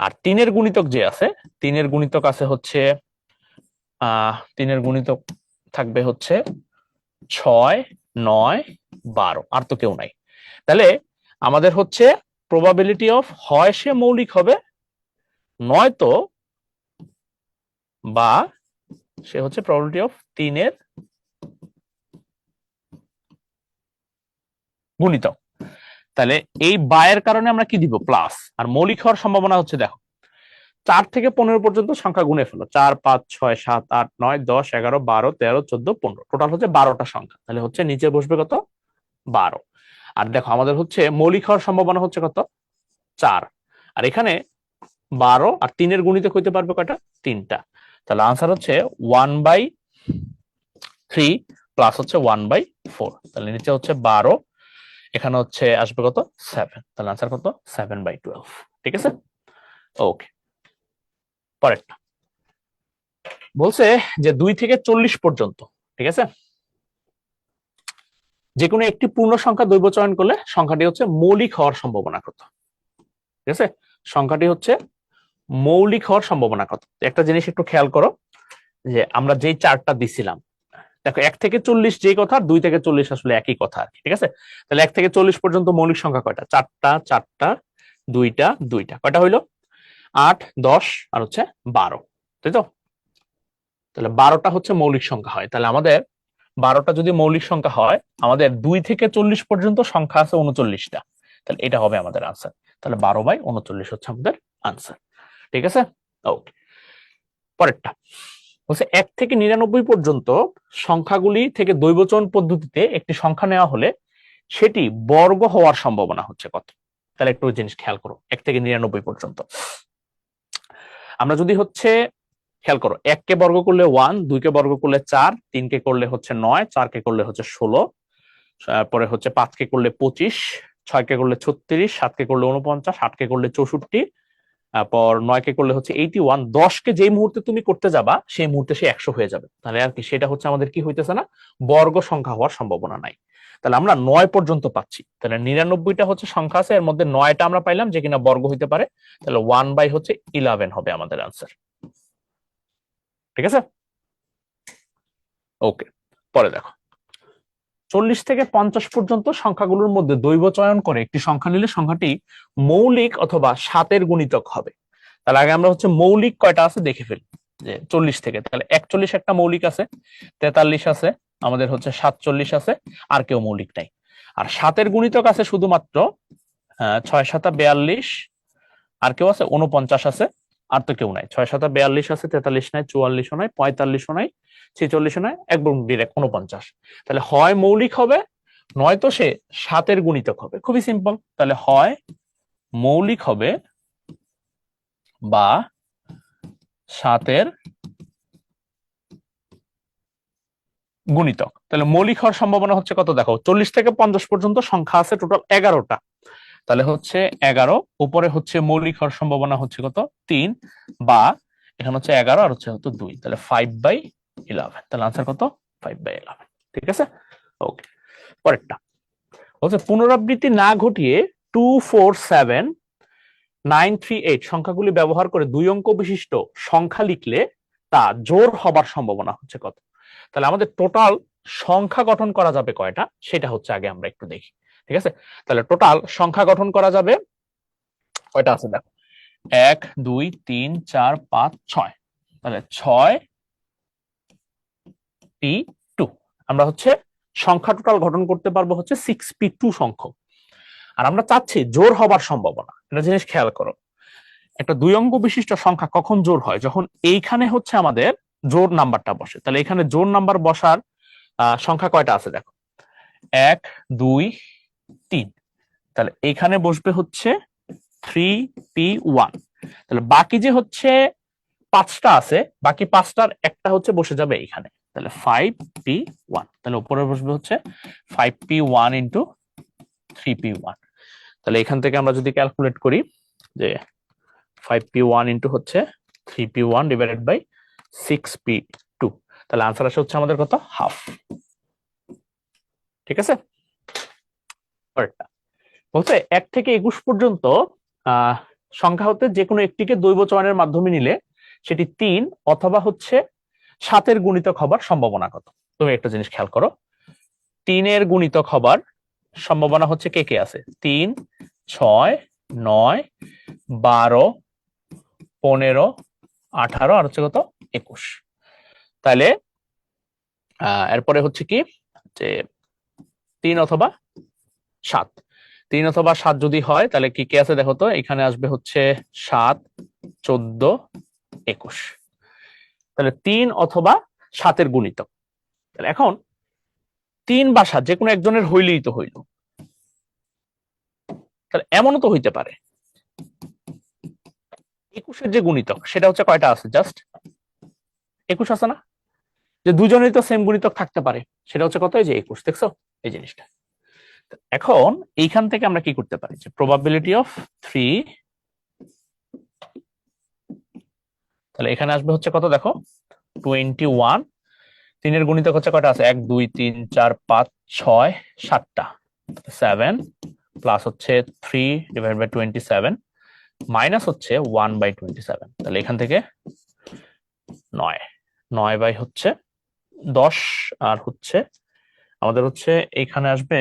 আর 3-এর গুণিতক যে আছে, 3-এর গুণিতক আছে হচ্ছে 3-এর গুণিতক থাকবে হচ্ছে 6, 9, 12। আর তো কেউ নাই। তাহলে আমাদের হচ্ছে প্রবাবিলিটি অফ হয় সে মৌলিক হবে, নয়তো বা সে হচ্ছে প্রবাবিলিটি অফ 3-এর গুণিতক। তাহলে এই বায়ের কারণে আমরা কি দিব? প্লাস। আর মৌলিক হওয়ার সম্ভাবনা হচ্ছে, দেখো 4 থেকে 15 পর্যন্ত সংখ্যা গুণে ফেলো। 4, 5, 6, 7, 8, 9, 10, 11, 12, 13, 14, 15। টোটাল হচ্ছে 12টা সংখ্যা। তাহলে হচ্ছে নিচে বসবে কত? 12। আর দেখো আমাদের হচ্ছে মৌলিক হওয়ার সম্ভাবনা হচ্ছে কত? 4। আর এখানে 12 আর 3-এর গুণিতক হইতে পারবে কয়টা? 3টা। তাহলে আনসার হচ্ছে 1/3 প্লাস হচ্ছে 1/4। তাহলে নিচে হচ্ছে 12, এখানে হচ্ছে আসবে কত? 7। তাহলে আনসার কত? 7/12। ঠিক আছে, ওকে। পরেরটা বলছে যে 2 থেকে 40 পর্যন্ত, ঠিক আছে, যে কোনো একটি পূর্ণ সংখ্যা দৈব চয়ন করলে সংখ্যাটি হচ্ছে মৌলিক হওয়ার সম্ভাবনা কত? ঠিক আছে, সংখ্যাটি হচ্ছে মৌলিক হওয়ার সম্ভাবনা কত? একটা জিনিস একটু খেয়াল করো যে আমরা যেই চার্টটা দিছিলাম, দেখো 1 থেকে 40 যেই কথা, 2 থেকে 40 আসলে একই কথা আর কি। ঠিক আছে, তাহলে 1 থেকে 40 পর্যন্ত মৌলিক সংখ্যা কয়টা? 4টা, 4টা, 2টা, 2টা। কয়টা হইলো? 8, 10 আর হচ্ছে 12, তাই তো? তাহলে 12টা হচ্ছে মৌলিক সংখ্যা হয়। তাহলে আমাদের 12টা যদি মৌলিক সংখ্যা হয়, আমাদের 2 থেকে 40 পর্যন্ত সংখ্যা আছে 39টা। তাহলে এটা হবে আমাদের আনসার। তাহলে 12/39 হচ্ছে আমাদের আনসার। ঠিক আছে, ওকে। পরেরটা বলছে 1 থেকে 99 পর্যন্ত সংখ্যাগুলি থেকে দৈবচয়ন পদ্ধতিতে একটি সংখ্যা নেওয়া হলে সেটি বর্গ হওয়ার সম্ভাবনা হচ্ছে কত? তাহলে একটু জিনিস খেয়াল করো, 1 থেকে 99 পর্যন্ত আমরা যদি হচ্ছে খেয়াল করো, 1 কে বর্গ করলে 1, 2 কে বর্গ করলে 4, 3 কে করলে হচ্ছে 9, 4 কে করলে হচ্ছে 16, পরে হচ্ছে 5 কে করলে 25, 6 কে করলে 36, 7 কে করলে 49, 8 কে করলে 64, তারপর 9 কে করলে হচ্ছে 81, 10 কে যেই মুহূর্তে তুমি করতে যাবা সেই মুহূর্তে সে 100 হয়ে যাবে। তাহলে আর কি, সেটা হচ্ছে আমাদের কি হইতেছে না, বর্গ সংখ্যা হওয়ার সম্ভাবনা নাই। তাহলে আমরা 9 পর্যন্ত পাচ্ছি। তাহলে 99টা হচ্ছে সংখ্যা আছে, এর মধ্যে 9টা আমরা পাইলাম যে কিনা বর্গ হইতে পারে। তাহলে 1/11 হবে আমাদের আনসার। ঠিক আছে, ওকে। পরে দেখো 40 থেকে 50 পর্যন্ত সংখ্যাগুলোর মধ্যে দৈব চয়ন করে একটি সংখ্যা নিলে সংখ্যাটি মৌলিক অথবা 7-এর গুণিতক হবে। তাহলে আগে আমরা হচ্ছে মৌলিক কয়টা আছে দেখে ফেলি। যে 40 থেকে, তাহলে 41 একটা মৌলিক আছে, 43 আছে, আমাদের হচ্ছে 47 আছে, আর কেউ মৌলিক নাই। আর 7-এর গুণিতক আছে শুধুমাত্র 6 7 42, আর কেউ আছে 49 আছে, আর তো কেউ নাই। 6 7 42 আছে, 43 নাই, 44ও নাই, 45ও নাই, 46ও নাই, একদম ডিরেক্ট 49। তাহলে হয় মৌলিক হবে, নয়তো সে 7-এর গুণিতক হবে। খুবই সিম্পল। তাহলে হয় মৌলিক হবে বা 7-এর গুণিতক। তাহলে মৌলিক হওয়ার সম্ভাবনা হচ্ছে কত? দেখো 40 থেকে 50 পর্যন্ত সংখ্যা আছে টোটাল 11টা। তাহলে হচ্ছে 11, উপরে হচ্ছে মৌলিক হওয়ার সম্ভাবনা হচ্ছে কত? 3, বা এখানে হচ্ছে 11 আর হচ্ছে 2, তাহলে 5/11। তাহলে আনসার কত? 5/11। ঠিক আছে, ওকে। পরেরটা হচ্ছে পুনরাবৃত্তি না ঘটিয়ে 2 4 7 9 3 8 সংখ্যাগুলি ব্যবহার করে 2 অঙ্ক বিশিষ্ট সংখ্যা লিখলে তা জোড় হবার সম্ভাবনা হচ্ছে কত? তাহলে আমাদের টোটাল সংখ্যা গঠন করা যাবে কয়টা, সেটা হচ্ছে আগে আমরা একটু দেখি। ঠিক আছে, তাহলে টোটাল সংখ্যা গঠন করা যাবে কয়টা আছে দেখো, 1 2 3 4 5 6। তাহলে 6p2 আমরা হচ্ছে সংখ্যা টোটাল গঠন করতে পারবো হচ্ছে 6p2 সংখ্যক। আর আমরা চাচ্ছি জোড় হবার সম্ভাবনা। একটা জিনিস খেয়াল করো, একটা 2 অঙ্ক বিশিষ্ট সংখ্যা কখন জোড় হয়? যখন এইখানে হচ্ছে আমাদের জোড় নাম্বারটা বসে। তাহলে এখানে জোড় নাম্বার বসার সংখ্যা কয়টা আছে দেখো, 1 2 3। তাহলে এখানে বসবে হচ্ছে 3p1। তাহলে বাকি যে হচ্ছে 5টা আছে, বাকি 5টার একটা হচ্ছে বসে যাবে এইখানে, তাহলে 5p1। তাহলে উপরে বসবে হচ্ছে 5p1 ইন্টু 3p1। তাহলে এখান থেকে আমরা যদি ক্যালকুলেট করি যে 5p1 ইন্টু হচ্ছে 3p1 ডিভাইডেড বাই 6p2, তাহলে আনসার আসে হচ্ছে আমাদের কত, হাফ। ঠিক আছে, পরেরটা বলছে 1 থেকে 21 পর্যন্ত সংখ্যা হতে যে কোনো একটিকে দৈব চয়নের মাধ্যমে নিলে সেটি 3 অথবা হচ্ছে 7-এর গুণিতক হবার সম্ভাবনা কত। তুমি একটা জিনিস খেয়াল করো, 3-এর গুণিতক হবার সম্ভাবনা হচ্ছে কে কে আছে, 3, 6, 9, 12, 15, 18 আর হচ্ছে কত, 21। তাহলে এরপরে হচ্ছে কি যে 3 অথবা 7, 3 অথবা 7 যদি হয় তাহলে কি কে আছে দেখো তো, এখানে আসবে হচ্ছে 7, 14, 21। তাহলে 3 অথবা 7-এর গুণিতক। তাহলে এখন 3 বা 7 যে কোনো একজনের হইলেই তো হইল, তাহলে এমনও তো হইতে পারে 21-এর যে গুণিতক সেটা হচ্ছে কয়টা আছে, জাস্ট 21 আছে না, যে দুজনেরই তো সেম গুণিতক থাকতে পারে, সেটা হচ্ছে কত, এই যে 21। দেখছো এই জিনিসটা। এখন এইখান থেকে আমরা কি করতে পারি, যে প্রবাবিলিটি অফ 3, তাহলে এখানে আসবে হচ্ছে কত দেখো, 21। 3-এর গুণিতক হচ্ছে কয়টা আছে, 1, 2, 3, 4, 5, 6, 7টা, 7 প্লাস হচ্ছে 3 ডিভাইড বাই 27 মাইনাস হচ্ছে 1/27। তাহলে এখান থেকে 9, 9 বাই হচ্ছে 10, আর হচ্ছে আমাদের হচ্ছে এখানে আসবে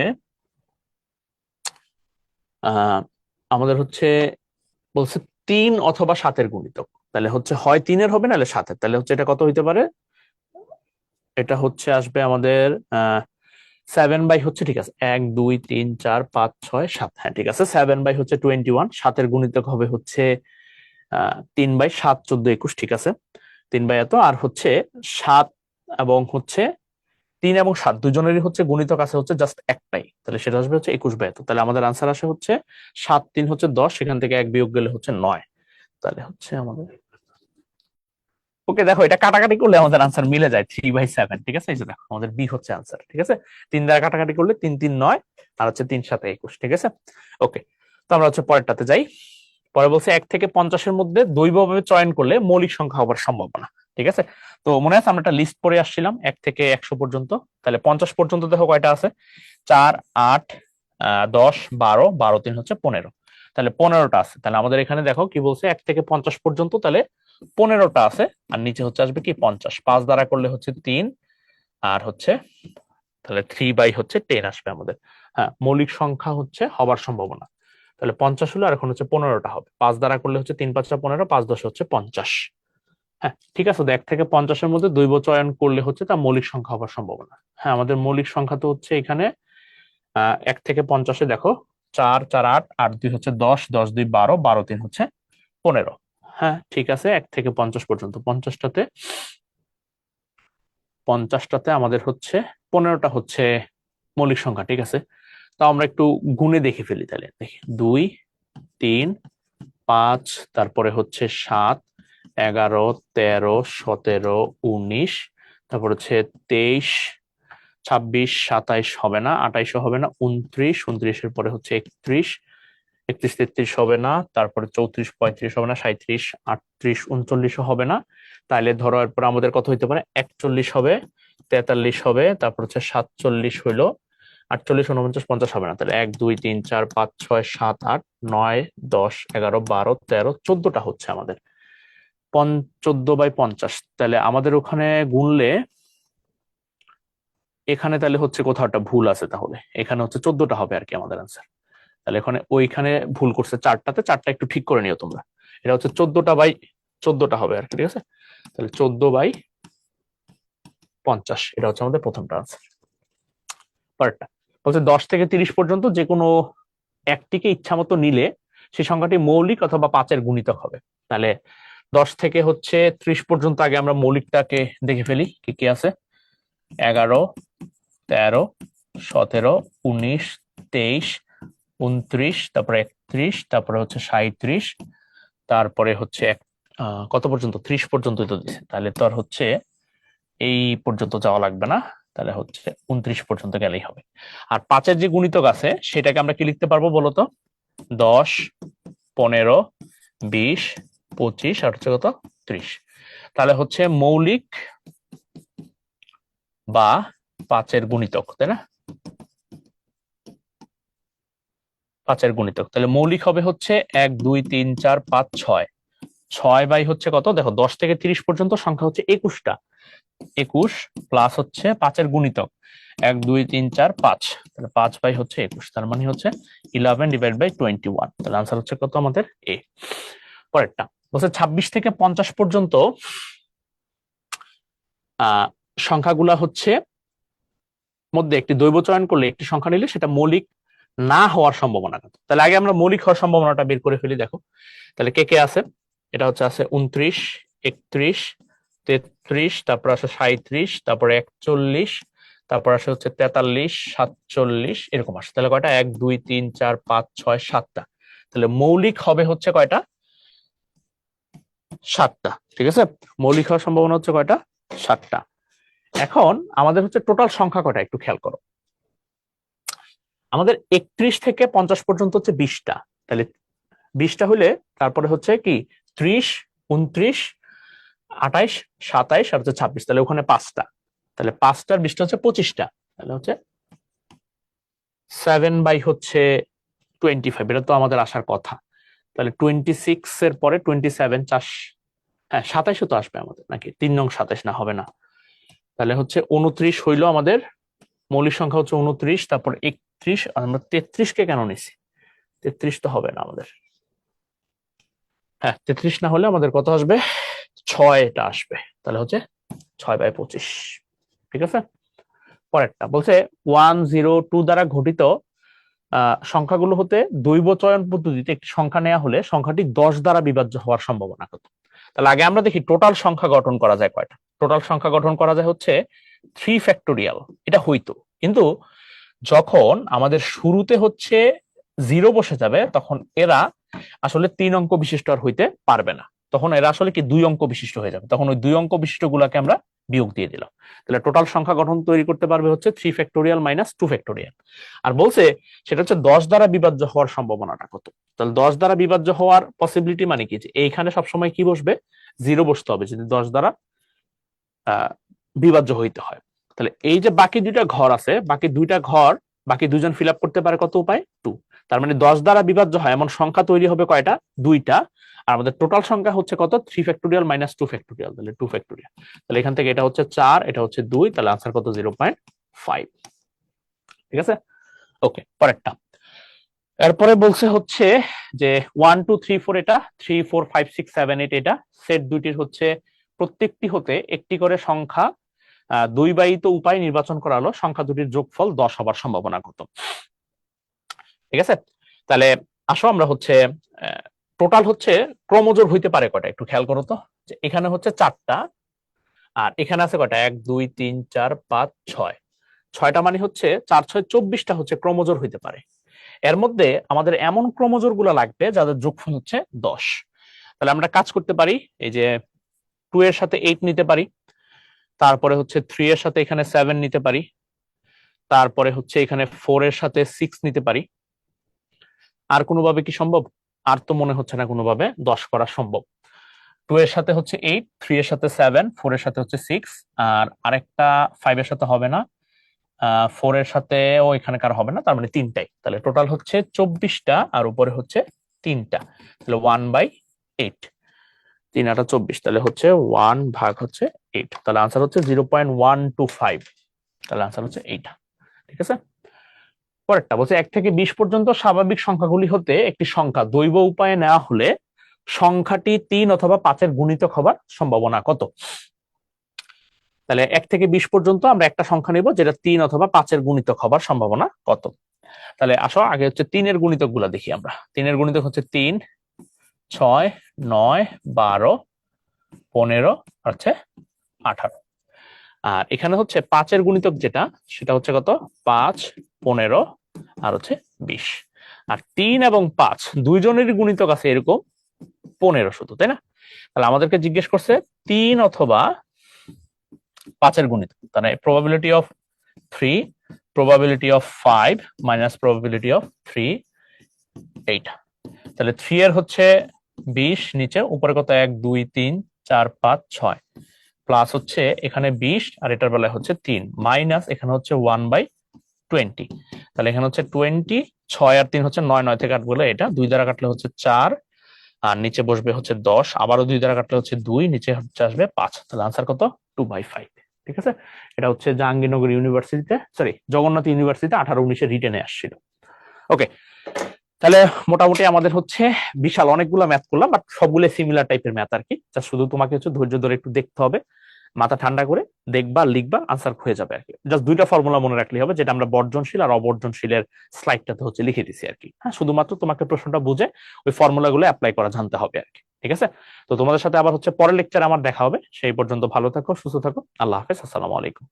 আমাদের হচ্ছে বলছে 3 অথবা 7-এর গুণিতক, তাহলে হচ্ছে হয় 3-এর হবে নাহলে 7-এর। তাহলে হচ্ছে এটা কত হইতে পারে, এটা হচ্ছে আসবে আমাদের 7 বাই হচ্ছে, ঠিক আছে 1, 2, 3, 4, 5, 6, 7, হ্যাঁ ঠিক আছে 7 বাই হচ্ছে 21, 7-এর গুণিতক হবে হচ্ছে 3 বাই 7, 14, 21, ঠিক আছে 3 বাই এত, আর হচ্ছে 7 এবং হচ্ছে 3 এবং 7 দুজনেরই হচ্ছে গুণিতক আছে হচ্ছে জাস্ট একটাই, তাহলে সেটা আসবে হচ্ছে 21 বাই এত। তাহলে আমাদের আনসার আসে হচ্ছে 7, 3 হচ্ছে 10, সেখান থেকে 1 বিয়োগ গেলে হচ্ছে 9। তাহলে হচ্ছে আমাদের, ওকে দেখো এটা কাটাকাটি করলে আমাদের আনসার মিলে যায় 3/7। ঠিক আছে, এই যে দেখো আমাদের বি হচ্ছে আনসার। ঠিক আছে, 3 দ্বারা কাটাকাটি করলে 3, 3, 9 আর হচ্ছে 3, 7, 21। ঠিক আছে, ওকে। তো আমরা হচ্ছে পরেরটাতে যাই। পরে বলছে 1 থেকে 50-এর মধ্যে দৈবভাবে চয়ন করলে মৌলিক সংখ্যা হবার সম্ভাবনা। ঠিক আছে, তো মনে আছে আমরা একটা লিস্ট পড়ে আসছিলাম 1 থেকে 100 পর্যন্ত। তাহলে 50 পর্যন্ত দেখো কয়টা আছে, 4, 8, 10, 12, 12, 3 হচ্ছে 15। তাহলে 15টা আছে। তাহলে আমাদের এখানে দেখো কি বলছে, 1 থেকে 50 পর্যন্ত, তাহলে 15টা আছে, আর নিচে হচ্ছে আসবে কি 50, 5 দ্বারা করলে হচ্ছে 3, আর হচ্ছে তাহলে 3 বাই হচ্ছে 10 আসবে আমাদের। হ্যাঁ, মৌলিক সংখ্যা হচ্ছে হবার সম্ভাবনা। তাহলে 50 হলো, আর এখন হচ্ছে 15টা হবে, 5 দ্বারা করলে হচ্ছে 3, 5, 15, 5, 10 হচ্ছে 50। হ্যাঁ ঠিক আছে, 1 থেকে 50-এর মধ্যে দৈব চয়ন করলে হচ্ছে তা মৌলিক সংখ্যা হবার সম্ভাবনা। হ্যাঁ, আমাদের মৌলিক সংখ্যা তো হচ্ছে এখানে 1 থেকে 50-এ দেখো 4, 4, 8, 8, 2 হচ্ছে 10, 10, 2, 12, 12, 3 হচ্ছে 15। হ্যাঁ ঠিক আছে, 1 থেকে 50 পর্যন্ত, 50টাতে আমাদের হচ্ছে 15টা হচ্ছে মৌলিক সংখ্যা। ঠিক আছে, তো আমরা একটু গুণে দেখে ফেলি, তাহলে দেখি 2, 3, 5, তারপরে হচ্ছে 7, 11, 13, 17, 19, তারপর হচ্ছে 23, 26, 27 হবে না, 28 হবে না, 29, 29-এর পরে হচ্ছে 31, 31, 33 হবে না, তারপরে 34, 35 হবে না, 37, 38, 39 হবে না। তাইলে ধরো এরপর আমাদের কত হইতে পারে, 41 হবে, 43 হবে, তারপর হচ্ছে 47 হইলো, 48, 49, 50 হবে না। তাহলে 1, 2, 3, 4, 5, 6, 7, 8, 9, 10, 11, 12, 13, 14টা হচ্ছে আমাদের 14/50। তাহলে আমাদের ওখানে গুনলে এখানে তাহলে হচ্ছে কোথাও একটা ভুল আছে, তাহলে এখানে হচ্ছে 14টা হবে আর কি আমাদের আনসার। তাহলে এখানে ওইখানে ভুল করছে 4টাতে, 4টা একটু ঠিক করে নিও তোমরা। এটা হচ্ছে 14টা হবে আর কি। ঠিক আছে, তাহলে 14/50 এটা হচ্ছে আমাদের প্রথমটা আনসার। পরেরটা বলছে 10 থেকে 30 পর্যন্ত যে কোনো একটিকে ইচ্ছা মতো নিলে সেই সংখ্যাটি মৌলিক অথবা 5-এর গুণিতক হবে। তাহলে 10 থেকে হচ্ছে 30 পর্যন্ত আগে আমরা মৌলিকটাকে দেখে ফেলি কি কি আছে, 11, 13, 17, 19, 23, 29, তারপরে 31, তারপরে হচ্ছে 37, তারপরে হচ্ছে কত পর্যন্ত 30 পর্যন্ত তো দিছে, তাহলে তো আর হচ্ছে এই পর্যন্ত যাওয়া লাগবে না, তাহলে হচ্ছে 29 পর্যন্ত গেলেই হবে। আর 5-এর যে গুণিতক আছে সেটাকে আমরা কি লিখতে পারবো বলতো? 10, 15, 20, 25 আর হচ্ছে কত 30। তাহলে হচ্ছে মৌলিক বা 5-এর গুণিতক, তাই না? 5-এর গুণিতক, তাহলে মৌলিক হবে হচ্ছে 1 2 3 4 5 6। 6 বাই হচ্ছে কত, দেখো 10 থেকে 30 পর্যন্ত সংখ্যা হচ্ছে 21টা, 21 প্লাস হচ্ছে 5-এর গুণিতক 1 2 3 4 5, তাহলে 5 বাই হচ্ছে 21, তার মানে হচ্ছে 11 ডিভাইড বাই 21, তাহলে আনসার হচ্ছে কত আমাদের এ। পরেরটা বলছে 26 থেকে 50 পর্যন্ত সংখ্যাগুলা হচ্ছে মধ্যে একটি দৈব চয়ন করলে একটি সংখ্যা নিলে সেটা মৌলিক না হওয়ার সম্ভাবনা কত। তাহলে আগে আমরা মৌলিক হওয়ার সম্ভাবনাটা বের করে ফেলি। দেখো তাহলে কে কে আছে, এটা হচ্ছে আছে 29, 31, 33, তারপর আছে 37, তারপরে 41, তারপর আসে হচ্ছে 43, 47 এরকম আসে। তাহলে কয়টা, 1 2 3 4 5 6 7টা। তাহলে মৌলিক হবে হচ্ছে কয়টা, 7টা। ঠিক আছে, মৌলিক হওয়ার সম্ভাবনা হচ্ছে কয়টা, 7টা। এখন আমাদের হচ্ছে টোটাল সংখ্যা কয়টা একটু খেয়াল করো। আমাদের 31 থেকে 50 পর্যন্ত হচ্ছে 20টা, তাহলে 20টা হলে তারপরে হচ্ছে কি 30, 29, 28, 27 আর হচ্ছে 26, তাহলে ওখানে 5টা, তাহলে 5টার 20টা হচ্ছে 25টা, তাহলে হচ্ছে 7 বাই হচ্ছে 25, এটা তো আমাদের আসার কথা। তাহলে 26 এর পরে 27 চাষ, হ্যাঁ 27ও তো আসবে আমাদের, নাকি 3 নং 27 না, হবে না। তাহলে হচ্ছে 29 হইলো আমাদের মৌলিক সংখ্যা হচ্ছে 29, তারপর 31, আর আমরা 33 কে কেন নিছি, 33 তো হবে না আমাদের, হ্যাঁ 33 না হলে আমাদের কত আসবে, 6টা আসবে, তাহলে হচ্ছে 6 বাই 25। ঠিক আছে, পরেরটা বলছে 102 দ্বারা ঘটিত সংখ্যাগুলো হতে দৈব চয়ন পদ্ধতিতে একটি সংখ্যা নেওয়া হলে সংখ্যাটি 10 দ্বারা বিভাজ্য হওয়ার সম্ভাবনা কত। তাহলে আগে আমরা দেখি টোটাল সংখ্যা গঠন করা যায় কয়টা। টোটাল সংখ্যা গঠন করা যায় হচ্ছে 3 ফ্যাক্টোরিয়াল, এটা হইতো, কিন্তু যখন আমাদের শুরুতে হচ্ছে 0 বসে যাবে তখন এরা আসলে 3 অঙ্ক বিশিষ্ট আর হইতে পারবে না, তখন এরা আসলে কি 2 অঙ্ক বিশিষ্ট হয়ে যাবে, তখন ওই 2 অঙ্ক বিশিষ্ট গুলাকে আমরা বিয়োগ দিয়ে দিলাম। তাহলে টোটাল সংখ্যা গঠন তৈরি করতে পারবে হচ্ছে 3 ফ্যাক্টোরিয়াল মাইনাস 2 ফ্যাক্টোরিয়াল। আর বলছে সেটা হচ্ছে 10 দ্বারা বিভাজ্য হওয়ার সম্ভাবনাটা কত। তাহলে 10 দ্বারা বিভাজ্য হওয়ার পসিবিলিটি মানে কি, যে এইখানে সবসময় কি বসবে, 0 বসতে হবে যদি 10 দ্বারা বিভাজ্য হইতে হয়। তাহলে এই যে বাকি দুইটা ঘর আছে, বাকি দুইটা ঘর বাকি দুজন ফিল আপ করতে পারে কত উপায়, 2। তার মানে 10 দ্বারা বিভাজ্য হয় এমন সংখ্যা তৈরি হবে কয়টা, 2টা। আর আমাদের টোটাল সংখ্যা হচ্ছে কত, 3 ফ্যাক্টোরিয়াল মাইনাস 2 ফ্যাক্টোরিয়াল, তাহলে 2 ফ্যাক্টোরিয়াল। তাহলে এখান থেকে এটা হচ্ছে 4, এটা হচ্ছে 2, তাহলে আনসার কত, 0.5। ঠিক আছে, ওকে পরেরটা। এরপরে বলছে হচ্ছে যে 1 2 3 4, এটা 3 4 5 6 7 8, এটা সেট দুইটির হচ্ছে প্রত্যেকটি হতে একটি করে সংখ্যা 2 বাহিত উপায় নির্বাচন করা হলো, সংখ্যা দুটির যোগফল 10 হবার সম্ভাবনা কত। ঠিক আছে, তাহলে আসো আমরা হচ্ছে টোটাল হচ্ছে ক্রমজোড় হইতে পারে কয়টা একটু খেয়াল করো তো, যে এখানে হচ্ছে 4টা আর এখানে আছে কয়টা, 1 2 3 4 5 6, 6টা মানে হচ্ছে 4 6 24টা হচ্ছে ক্রমজোড় হইতে পারে। এর মধ্যে আমাদের এমন ক্রমজোড় গুলো লাগবে যাদের যোগফল হচ্ছে 10। তাহলে আমরা কাজ করতে পারি, এই যে 2 এর সাথে 8 নিতে পারি, তারপরে হচ্ছে 3 এর সাথে এখানে 7 নিতে পারি, তারপরে হচ্ছে এখানে 4 এর সাথে 6 নিতে পারি। আর কোনোভাবে কি সম্ভব, আর তো মনে হচ্ছে না কোনোভাবে 10 করা সম্ভব। 2 এর সাথে হচ্ছে 8, 3 এর সাথে 7, 4 এর সাথে হচ্ছে 6, আর আরেকটা 5 এর সাথে হবে না, 4 এর সাথেও এখানকার হবে না, তার মানে 3টাই। তাহলে টোটাল হচ্ছে 24টা আর উপরে হচ্ছে 3টা, তাহলে 1/8, 3 8 24, তাহলে হচ্ছে 1 ভাগ হচ্ছে 8, তাহলে আনসার হচ্ছে 0.125, তাহলে আনসার হচ্ছে এইটা। ঠিক আছে, পরেরটা বলছে 1 থেকে 20 পর্যন্ত স্বাভাবিক সংখ্যাগুলি হতে একটি সংখ্যা দৈব উপায়ে নেওয়া হলে সংখ্যাটি 3 অথবা 5-এর গুণিতক হবার সম্ভাবনা কত। তাহলে 1 থেকে 20 পর্যন্ত আমরা একটা সংখ্যা নিব যেটা 3 অথবা 5-এর গুণিতক হবার সম্ভাবনা কত। তাহলে আসো আগে হচ্ছে 3-এর গুণিতক গুলা দেখি আমরা। 3-এর গুণিতক হচ্ছে 3 6 9 12 15 হচ্ছে 18। আর এখানে হচ্ছে 5-এর গুণিতক যেটা, সেটা হচ্ছে কত, 5 15 আর হচ্ছে 20। আর 3 এবং 5 দুইজনেরই গুণিতক আছে এরকম 15 শুধু, তাই না? তাহলে আমাদেরকে জিজ্ঞেস করছে 3 অথবা 5 এর গুণিতক, তাহলে probability of 3, probability of 5 minus probability of 3, 8। তাহলে 3 এর হচ্ছে 20 নিচে, উপরে কত 1 2 3 4 5 6, প্লাস হচ্ছে এখানে 20 আর এটার বেলায় হচ্ছে 3, মাইনাস এখানে হচ্ছে 1/20। তাহলে এখানে হচ্ছে 20, 6 আর 3 হচ্ছে 9, 9 থেকে 8 বলে এটা 2 দ্বারা কাটলে হচ্ছে 4, আর নিচে বসবে হচ্ছে 10, আবারও 2 দ্বারা কাটলে হচ্ছে 2, নিচে হচ্ছে আসবে 5। তাহলে আনসার কত 2/5। ঠিক আছে, এটা হচ্ছে জাহাঙ্গীরনগর ইউনিভার্সিটিতে, সরি জগন্নাথ ইউনিভার্সিটিতে 18-19 রিটেনে আসছিল। ওকে, তাহলে মোটামুটি আমাদের হচ্ছে বিশাল অনেকগুলো ম্যাথ করলাম, বাট সবগুলো সিমিলার টাইপের ম্যাথ আর কি। শুধু তোমাকে হচ্ছে ধৈর্য ধরে একটু দেখতে হবে, মাথা ঠান্ডা করে দেখবা, লিখবা, আনসার হয়ে যাবে আর কি। জাস্ট দুইটা ফর্মুলা মনে রাখলেই হবে, যেটা আমরা বর্জনশীল আর অবর্জনশীলের স্লাইডটাতে হচ্ছে লিখে দিছি আর কি। হ্যাঁ, শুধুমাত্র তোমাকে প্রশ্নটা বুঝে ওই ফর্মুলা গুলো অ্যাপ্লাই করা জানতে হবে আর কি। ঠিক আছে, তো তোমাদের সাথে আবার হচ্ছে পরের লেকচারে আমার দেখা হবে। সেই পর্যন্ত ভালো থাকো, সুস্থ থাকো, আল্লাহ হাফেজ, আসসালামু আলাইকুম।